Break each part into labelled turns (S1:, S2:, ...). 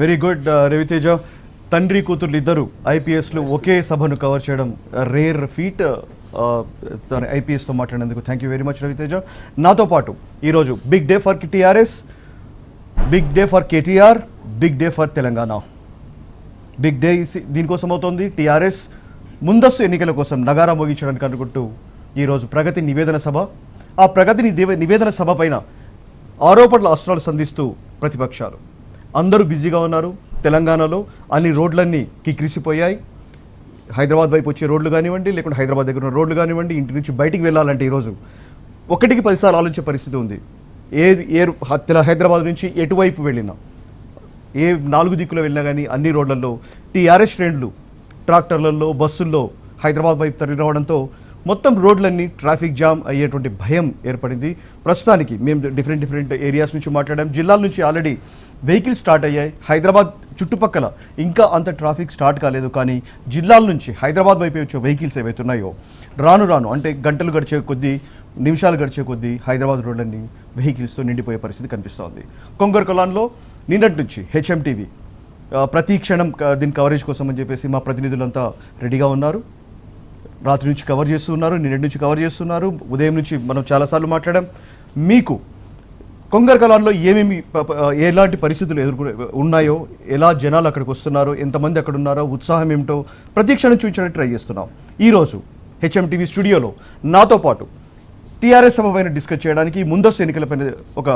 S1: Very good Raviteja. తండ్రి కూతుర్లు ఇద్దరు ఐపీఎస్లు ఒకే సభను కవర్ చేయడం రేర్ ఫీట్. తన ఐపీఎస్తో మాట్లాడినందుకు thank you very much Ravi Teja. నాతో పాటు ఈరోజు big day for TRS, big day for KTR, big day for Telangana. Big day దీనికోసం అవుతుంది. టీఆర్ఎస్ ముందస్తు ఎన్నికల కోసం నగారా మోగించడానికి అనుకుంటూ ఈరోజు ప్రగతి నివేదన సభ. ఆ ప్రగతి నివేదన సభ పైన ఆరోపణల అస్త్రాలు సంధిస్తూ ప్రతిపక్షాలు అందరూ బిజీగా ఉన్నారు. తెలంగాణలో అన్ని రోడ్లన్నీ కిక్కిరిసిపోయాయి. హైదరాబాద్ వైపు వచ్చే రోడ్లు కానివ్వండి, లేకుంటే హైదరాబాద్ దగ్గర ఉన్న రోడ్లు కానివ్వండి, ఇంటి నుంచి బయటికి వెళ్ళాలంటే ఈరోజు ఒకటికి 10 సార్లు ఆలోచించే పరిస్థితి ఉంది. హైదరాబాద్ నుంచి ఎటువైపు వెళ్ళినా, ఏ 4 దిక్కులో వెళ్ళినా కానీ అన్ని రోడ్లలో టీఆర్ఎస్ శ్రేణులు ట్రాక్టర్లలో, బస్సుల్లో హైదరాబాద్ వైపు తరలి రావడంతో మొత్తం రోడ్లన్నీ ట్రాఫిక్ జామ్ అయ్యేటువంటి భయం ఏర్పడింది. ప్రస్తుతానికి మేము డిఫరెంట్ ఏరియాస్ నుంచి మాట్లాడాం. జిల్లాల నుంచి ఆల్రెడీ వెహికల్స్ స్టార్ట్ అయ్యాయి. హైదరాబాద్ చుట్టుపక్కల ఇంకా అంత ట్రాఫిక్ స్టార్ట్ కాలేదు. కానీ జిల్లాల నుంచి హైదరాబాద్ వైపు వచ్చే వెహికల్స్ ఏవైతే ఉన్నాయో రాను అంటే గంటలు గడిచే కొద్దీ, నిమిషాలు గడిచే కొద్దీ హైదరాబాద్ రోడ్లన్నీ వెహికల్స్తో నిండిపోయే పరిస్థితి కనిపిస్తోంది. కొంగరకొలాన్లో నిన్నటి నుంచి హెచ్ఎంటీవీ ప్రతి క్షణం దీని కవరేజ్ కోసం అని చెప్పేసి మా ప్రతినిధులంతా రెడీగా ఉన్నారు. రాత్రి నుంచి కవర్ చేస్తున్నారు, నిన్నటి నుంచి కవర్ చేస్తున్నారు, ఉదయం నుంచి మనం చాలాసార్లు మాట్లాడాం. మీకు కొంగరకొలాన్లో ఎలాంటి పరిస్థితులు ఉన్నాయో, ఎలా జనాలు అక్కడికి వస్తున్నారో, ఎంతమంది అక్కడ ఉన్నారో, ఉత్సాహం ఏమిటో ప్రతి క్షణం చూపించడానికి ట్రై చేస్తున్నాం. ఈరోజు హెచ్ఎంటీవీ స్టూడియోలో నాతో పాటు టీఆర్ఎస్ సభ పైన డిస్కస్ చేయడానికి, ముందస్తు ఎన్నికలపైన ఒక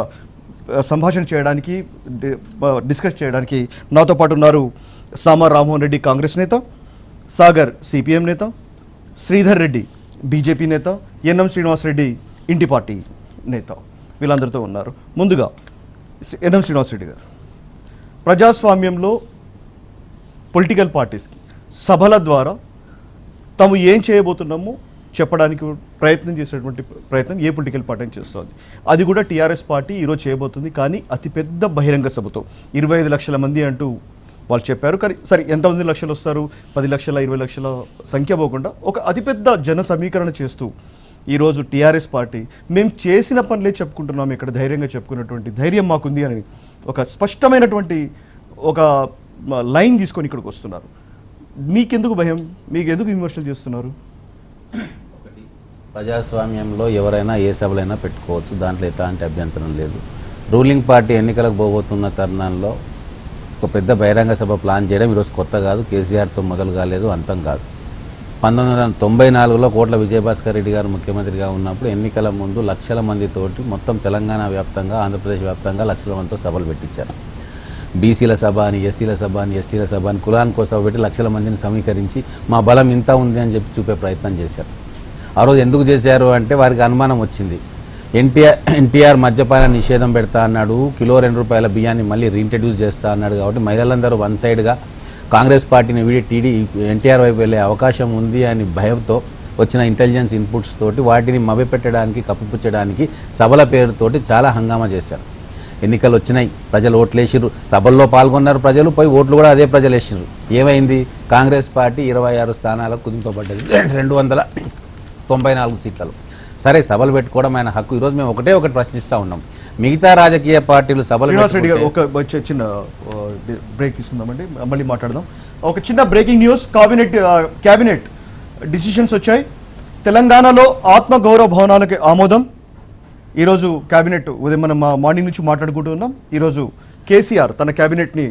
S1: సంభాషణ చేయడానికి, డిస్కస్ చేయడానికి నాతో పాటు ఉన్నారు సామా రామ్మోహన్ రెడ్డి కాంగ్రెస్ నేత, సాగర్ సిపిఎం నేత, శ్రీధర్ రెడ్డి బీజేపీ నేత, ఎన్ఎం శ్రీనివాసరెడ్డి ఇంటి పార్టీ నేత. వీళ్ళందరితో ఉన్నారు. ముందుగా ఎన్ఎం శ్రీనివాసరెడ్డి గారు, ప్రజాస్వామ్యంలో పొలిటికల్ పార్టీస్కి సభల ద్వారా తాము ఏం చేయబోతున్నామో చెప్పడానికి ప్రయత్నం చేసేటువంటి ప్రయత్నం ఏ పొలిటికల్ పార్టీ చేస్తుంది. అది కూడా టీఆర్ఎస్ పార్టీ ఈరోజు చేయబోతుంది. కానీ అతిపెద్ద బహిరంగ సభతో 25 లక్షల మంది అంటూ వాళ్ళు చెప్పారు. కానీ సరే ఎంతమంది లక్షలు వస్తారు, 10 లక్షల 20 లక్షల సంఖ్య పోకుండా ఒక అతిపెద్ద జన సమీకరణ చేస్తూ ఈరోజు టీఆర్ఎస్ పార్టీ మేము చేసిన పనులే చెప్పుకుంటున్నాము, ఇక్కడ ధైర్యంగా చెప్పుకున్నటువంటి ధైర్యం మాకుంది అని ఒక స్పష్టమైనటువంటి ఒక లైన్ తీసుకొని ఇక్కడికి వస్తున్నారు. మీకెందుకు భయం, మీకు ఎందుకు విమర్శలు చేస్తున్నారు?
S2: ప్రజాస్వామ్యంలో ఎవరైనా ఏ సభలైనా పెట్టుకోవచ్చు, దాంట్లో ఎట్లాంటి అభ్యంతరం లేదు. రూలింగ్ పార్టీ ఎన్నికలకు పోబోతున్న తరుణంలో ఒక పెద్ద బహిరంగ సభ ప్లాన్ చేయడం ఈరోజు కొత్త కాదు. కేసీఆర్తో మొదలు కాలేదు, అంతం కాదు. 1994లో కోట్ల విజయభాస్కర్ రెడ్డి గారు ముఖ్యమంత్రిగా ఉన్నప్పుడు ఎన్నికల ముందు లక్షల మందితోటి మొత్తం తెలంగాణ వ్యాప్తంగా, ఆంధ్రప్రదేశ్ వ్యాప్తంగా లక్షల మందితో సభలు పెట్టించారు. బీసీల సభ అని, ఎస్సీల సభ అని, ఎస్టీల సభ అని, కులానికో సభ పెట్టి లక్షల మందిని సమీకరించి మా బలం ఇంత ఉంది అని చెప్పి చూపే ప్రయత్నం చేశారు. ఆ రోజు ఎందుకు చేశారు అంటే వారికి అనుమానం వచ్చింది. ఎన్టీఆర్ మద్యపాన నిషేధం పెడతా అన్నాడు, కిలో ₹2 బియ్యాన్ని మళ్ళీ రీఇంట్రడ్యూస్ చేస్తా అన్నాడు. కాబట్టి మహిళలందరూ వన్ సైడ్గా కాంగ్రెస్ పార్టీని వీడి ఎన్టీఆర్ వైపు వెళ్ళే అవకాశం ఉంది అని భయంతో వచ్చిన ఇంటెలిజెన్స్ ఇన్పుట్స్ తోటి వాటిని మభ్యపెట్టడానికి, కప్పిపుచ్చడానికి సభల పేరుతోటి చాలా హంగామా చేశారు. ఎన్నికలు వచ్చినాయి, ప్రజలు ఓట్లు వేసిర్రు, సభల్లో పాల్గొన్నారు ప్రజలు, పోయి ఓట్లు కూడా అదే ప్రజలు వేసిర్రు. ఏమైంది? కాంగ్రెస్ పార్టీ 26 స్థానాలకు కుదింపబడ్డది 294 సీట్లలో. సరే, సభలు పెట్టుకోవడం ఆయన హక్కు. ఈరోజు మేము ఒకటి ప్రశ్నిస్తూ ఉన్నాం. మిగతా రాజకీయ పార్టీలు సభలు
S1: ఒక చిన్న బ్రేక్ తీసుకుందామండి, మళ్ళీ మాట్లాడదాం. ఒక చిన్న బ్రేకింగ్ న్యూస్. క్యాబినెట్ డిసిషన్స్ వచ్చాయి. తెలంగాణలో ఆత్మగౌరవ భవనాలకి ఆమోదం. ఈరోజు క్యాబినెట్ ఉదయం మనం మార్నింగ్ నుంచి మాట్లాడుకుంటూ ఉన్నాం. ఈరోజు కేసీఆర్ తన క్యాబినెట్ని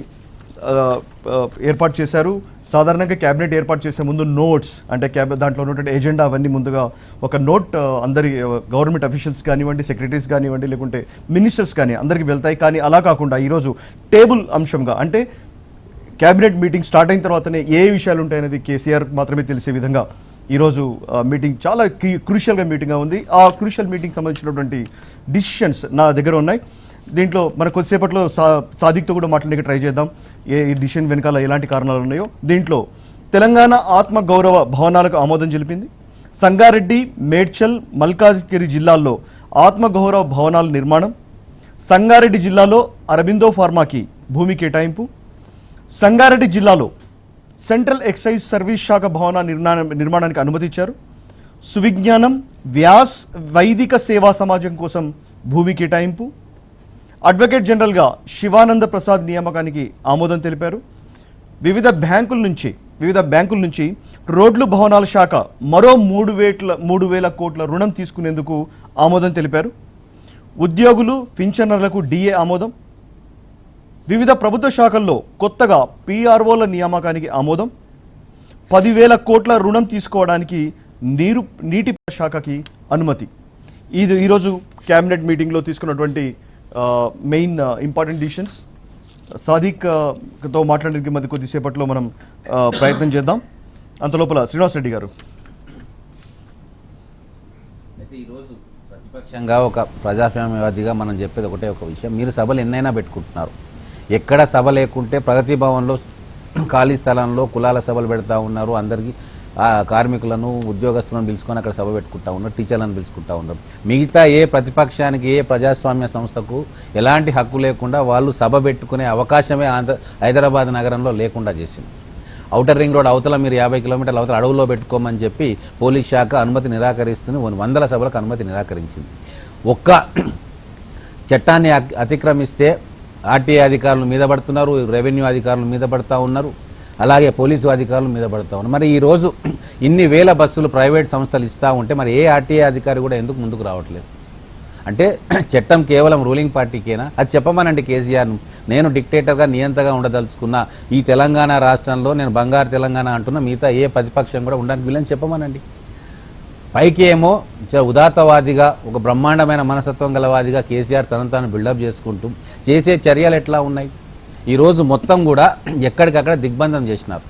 S1: ఏర్పాటు చేశారు. సాధారణంగా క్యాబినెట్ ఏర్పాటు చేసే ముందు నోట్స్ అంటే దాంట్లో ఉన్నటువంటి ఎజెండా అవన్నీ ముందుగా ఒక నోట్ అందరి గవర్నమెంట్ అఫీషియల్స్ కానివ్వండి, సెక్రటరీస్ కానివ్వండి, లేకుంటే మినిస్టర్స్ కానీ అందరికీ వెళ్తాయి. కానీ అలా కాకుండా ఈరోజు టేబుల్ అంశంగా అంటే క్యాబినెట్ మీటింగ్ స్టార్ట్ అయిన తర్వాతనే ఏ విషయాలు ఉంటాయనేది కేసీఆర్ మాత్రమే తెలిసే విధంగా ఈరోజు మీటింగ్ చాలా క్రూషియల్గా మీటింగ్గా ఉంది. ఆ క్రూషియల్ మీటింగ్ సంబంధించినటువంటి డిసిషన్స్ నా దగ్గర ఉన్నాయి. దీంట్లో మన కొద్దిసేపట్లో సాదిక్తో కూడా మాట్లాడడానికి ట్రై చేద్దాం, ఈ డిసిషన్ వెనకాల ఎలాంటి కారణాలు ఉన్నాయో. దీంట్లో తెలంగాణ ఆత్మగౌరవ భవనాలకు ఆమోదం తెలిపింది. సంగారెడ్డి, మేడ్చల్, మల్కాజ్గిరి జిల్లాల్లో ఆత్మగౌరవ భవనాల నిర్మాణం. సంగారెడ్డి జిల్లాలో అరబిందో ఫార్మాకి భూమి కేటాయింపు. సంగారెడ్డి జిల్లాలో సెంట్రల్ ఎక్సైజ్ సర్వీస్ శాఖ భవన నిర్మాణానికి అనుమతి ఇచ్చారు. సువిజ్ఞానం, వ్యాస్ వైదిక సేవా సమాజం కోసం భూమి కేటాయింపు. అడ్వకేట్ జనరల్గా శివానంద ప్రసాద్ నియామకానికి ఆమోదం తెలిపారు. వివిధ బ్యాంకుల నుంచి రోడ్లు భవనాల శాఖ మరో 3,000 కోట్ల రుణం తీసుకునేందుకు ఆమోదం తెలిపారు. ఉద్యోగులు పింఛనర్లకు డిఏ ఆమోదం. వివిధ ప్రభుత్వ శాఖల్లో కొత్తగా పిఆర్ఓల నియామకానికి ఆమోదం. 10,000 కోట్ల రుణం తీసుకోవడానికి నీటి శాఖకి అనుమతి. ఇది ఈరోజు క్యాబినెట్ మీటింగ్లో తీసుకున్నటువంటి మెయిన్ ఇంపార్టెంట్ డిసిషన్స్. సాదిక్తో మాట్లాడడానికి మధ్య కొద్దిసేపట్లో మనం ప్రయత్నం చేద్దాం. అంతలోపల శ్రీనివాస్ రెడ్డి గారు.
S2: అయితే ఈరోజు ప్రతిపక్షంగా ఒక ప్రజాస్వామ్యవాదిగా మనం చెప్పేది ఒకటే ఒక విషయం, మీరు సభలు ఎన్నైనా పెట్టుకుంటున్నారు. ఎక్కడ సభ లేకుంటే ప్రగతి భవన్లో ఖాళీ స్థలంలో కులాల సభలు పెడతా ఉన్నారు. అందరికీ కార్మికులను ఉద్యోగస్తులను పిలుచుకొని అక్కడ సభ పెట్టుకుంటా ఉన్నారు, టీచర్లను పిలుచుకుంటా ఉన్నారు. మిగతా ఏ ప్రతిపక్షానికి ఏ ప్రజాస్వామ్య సంస్థకు ఎలాంటి హక్కు లేకుండా వాళ్ళు సభ పెట్టుకునే అవకాశమే హైదరాబాద్ నగరంలో లేకుండా చేసింది. ఔటర్ రింగ్ రోడ్ అవతల మీరు 50 కిలోమీటర్ల అవతల అడవుల్లో పెట్టుకోమని చెప్పి పోలీస్ శాఖ అనుమతి నిరాకరిస్తుంది. 100 సభలకు అనుమతి నిరాకరించింది. ఒక్క చట్టాన్ని అతిక్రమిస్తే ఆర్టీఐ అధికారులు మీద పడుతున్నారు, రెవెన్యూ అధికారులు మీద పడుతూ ఉన్నారు, అలాగే పోలీసు అధికారులు మీద పడుతూ ఉన్నారు. మరి ఈరోజు ఇన్ని వేల బస్సులు ప్రైవేట్ సంస్థలు ఇస్తూ ఉంటే మరి ఏ ఆర్టీఐ అధికారి కూడా ఎందుకు ముందుకు రావట్లేదు? అంటే చట్టం కేవలం రూలింగ్ పార్టీకేనా? అది చెప్పమనండి కేసీఆర్ను. నేను డిక్టేటర్గా నియంతగా ఉండదలుచుకున్నా, ఈ తెలంగాణ రాష్ట్రంలో నేను బంగారు తెలంగాణ అంటున్నా, మిగతా ఏ ప్రతిపక్షం కూడా ఉండడానికి వీళ్ళని చెప్పమనండి. పైకి ఏమో ఉదాత్తవాదిగా ఒక బ్రహ్మాండమైన మనస్తత్వం గలవాదిగా కేసీఆర్ తనను తాను బిల్డప్ చేసుకుంటూ చేసే చర్యలు ఎట్లా ఉన్నాయి? ఈరోజు మొత్తం కూడా ఎక్కడికక్కడ దిగ్బంధం చేసినారు.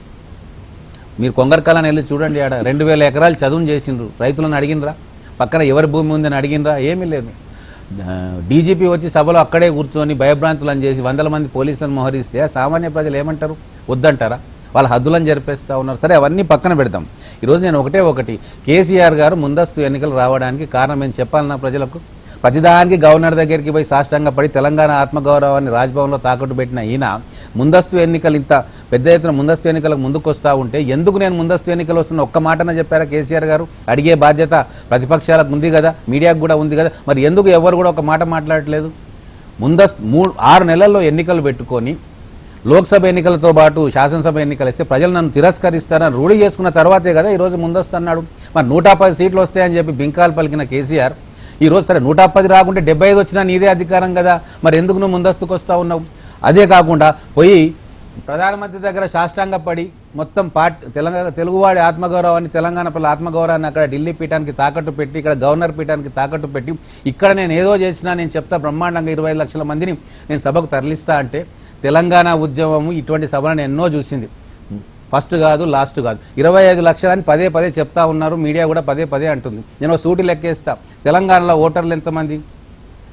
S2: మీరు కొంగరకాలని వెళ్ళి చూడండి, ఆడ 2,000 ఎకరాలు చదువును చేసిండ్రు. రైతులను అడిగినరా? పక్కన ఎవరి భూమి ఉందని అడిగినరా? ఏమీ లేదు. డీజీపీ వచ్చి సభలో అక్కడే కూర్చొని భయభ్రాంతులను చేసి 100 మంది పోలీసులను మోహరిస్తే సామాన్య ప్రజలు ఏమంటారు? వద్దంటారా? వాళ్ళ హద్దులను జరిపేస్తూ ఉన్నారు. సరే, అవన్నీ పక్కన పెడతాం. ఈరోజు నేను ఒకటి కేసీఆర్ గారు ముందస్తు ఎన్నికలు రావడానికి కారణం ఏం చెప్పాలన్నా ప్రజలకు? ప్రతిదానికి గవర్నర్ దగ్గరికి పోయి సాష్టాంగ పడి తెలంగాణ ఆత్మగౌరవాన్ని రాజ్భవన్లో తాకట్టు పెట్టిన ఈయన ముందస్తు ఎన్నికలు ఇంత పెద్ద ఎత్తున ముందస్తు ఎన్నికలకు ముందుకు వస్తూ ఉంటే ఎందుకు నేను ముందస్తు ఎన్నికలు వస్తున్న ఒక్క మాటన చెప్పారా కేసీఆర్ గారు? అడిగే బాధ్యత ప్రతిపక్షాలకు ఉంది కదా, మీడియాకు కూడా ఉంది కదా, మరి ఎందుకు ఎవరు కూడా ఒక మాట మాట్లాడట్లేదు? ముందస్తు 6 నెలల్లో ఎన్నికలు పెట్టుకొని లోక్సభ ఎన్నికలతో పాటు శాసనసభ ఎన్నికలు ఇస్తే ప్రజలు నన్ను తిరస్కరిస్తారని రూఢి చేసుకున్న తర్వాతే కదా ఈరోజు ముందస్తు అన్నాడు. మరి 110 సీట్లు వస్తాయని చెప్పి బింకాలు పలికిన కేసీఆర్ ఈరోజు సరే 110 రాకుంటే 75 వచ్చినా నీదే అధికారం కదా, మరి ఎందుకు నువ్వు ముందస్తుకు వస్తూ ఉన్నావు? అదే కాకుండా పోయి ప్రధానమంత్రి దగ్గర సాష్టాంగ పడి మొత్తం తెలుగువాడి ఆత్మగౌరవాన్ని, తెలంగాణ ప్రజల ఆత్మగౌరవాన్ని అక్కడ ఢిల్లీ పీఠానికి తాకట్టు పెట్టి, ఇక్కడ గవర్నర్ పీఠానికి తాకట్టు పెట్టి, ఇక్కడ నేను ఏదో చేసినా నేను చెప్తా బ్రహ్మాండంగా 25 లక్షల మందిని నేను సభకు తరలిస్తా అంటే, తెలంగాణ ఉద్యమము ఇటువంటి సభలను ఎన్నో చూసింది. ఫస్ట్ కాదు, లాస్ట్ కాదు. 25 లక్షలని పదే చెప్తా ఉన్నారు. మీడియా కూడా పదే అంటుంది. నేను సూటి లెక్కేస్తా. తెలంగాణలో ఓటర్లు ఎంతమంది?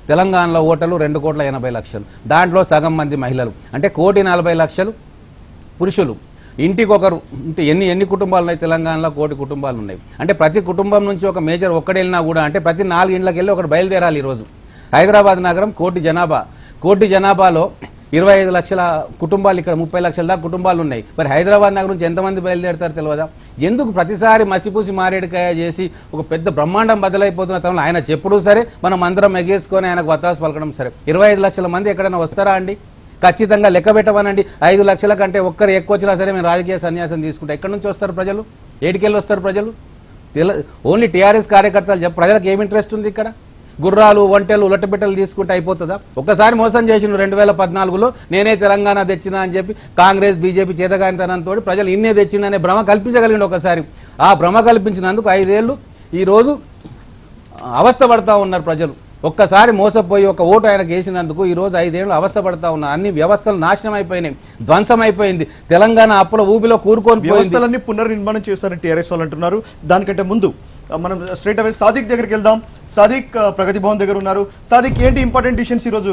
S2: తెలంగాణలో ఓటర్లు 2,80,00,000. దాంట్లో సగం మంది మహిళలు, అంటే 1,40,00,000 పురుషులు. ఇంటికొకరు అంటే ఎన్ని కుటుంబాలు ఉన్నాయి తెలంగాణలో? 1,00,00,000 కుటుంబాలు ఉన్నాయి. అంటే ప్రతి కుటుంబం నుంచి ఒక మేజర్ ఒక్కడెళ్ళినా కూడా అంటే ప్రతి 4 ఇండ్లకి వెళ్ళి ఒకటి బయలుదేరాలి. ఈరోజు హైదరాబాద్ నగరం 1,00,00,000 జనాభాలో 25 లక్షల కుటుంబాలు, ఇక్కడ 30 లక్షల దాకా కుటుంబాలు ఉన్నాయి. మరి హైదరాబాద్ నగరం నుంచి ఎంతమంది బయలుదేరుతారు తెలియదా? ఎందుకు ప్రతిసారి మసిపూసి మారేడుకాయ చేసి ఒక పెద్ద బ్రహ్మాండం బదులైపోతున్న తమలో ఆయన చెప్పుడు సరే, మనం అందరం ఎగేసుకొని ఆయనకు వత్తాసు పలకడం సరే. 25 లక్షల మంది ఎక్కడైనా వస్తారా అండి? ఖచ్చితంగా లెక్క పెట్టమనండి. 5 లక్షల కంటే ఒక్కరు ఎక్కువ వచ్చినా సరే మేము రాజకీయ సన్యాసం తీసుకుంటాం. ఎక్కడి నుంచి వస్తారు ప్రజలు? ఏడికెళ్ళి వస్తారు ప్రజలు? ఓన్లీ టీఆర్ఎస్ కార్యకర్తలు ప్రజలకు ఏమి ఇంట్రెస్ట్ ఉంది ఇక్కడ? గుర్రాలు, ఒంటెలు, ఉలటబిట్టలు తీసుకుంటే అయిపోతుందా? ఒక్కసారి మోసం చేసిన 2014లో నేనే తెలంగాణ తెచ్చినా అని చెప్పి కాంగ్రెస్ బీజేపీ చేతగానితనంతో ప్రజలు ఇన్నే తెచ్చిండనే భ్రమ కల్పించగలిగిండు ఒకసారి. ఆ భ్రమ కల్పించినందుకు 5 ఏళ్ళు ఈరోజు అవస్థ పడతా ఉన్నారు ప్రజలు. ఒక్కసారి మోసపోయి ఒక ఓటు ఆయనకు వేసినందుకు ఈరోజు 5 ఏళ్ళు అవస్థ పడతా ఉన్నారు. అన్ని వ్యవస్థలు నాశనం అయిపోయినాయి, ధ్వంసం అయిపోయింది. తెలంగాణ అప్పుల ఊబిలో కూరుకొని
S1: వ్యవస్థలన్నీ పునర్నిర్మాణం చేస్తారని టీఆర్ఎస్ వాళ్ళు అంటున్నారు. దానికంటే ముందు మనం స్ట్రైట్ అవే సాదిక్ దగ్గరికి వెళ్దాం. సాదిక్ ప్రగతి భవన్ దగ్గర ఉన్నారు. సాదిక్, ఏంటి ఇంపార్టెంట్ డిసిషన్స్ ఈరోజు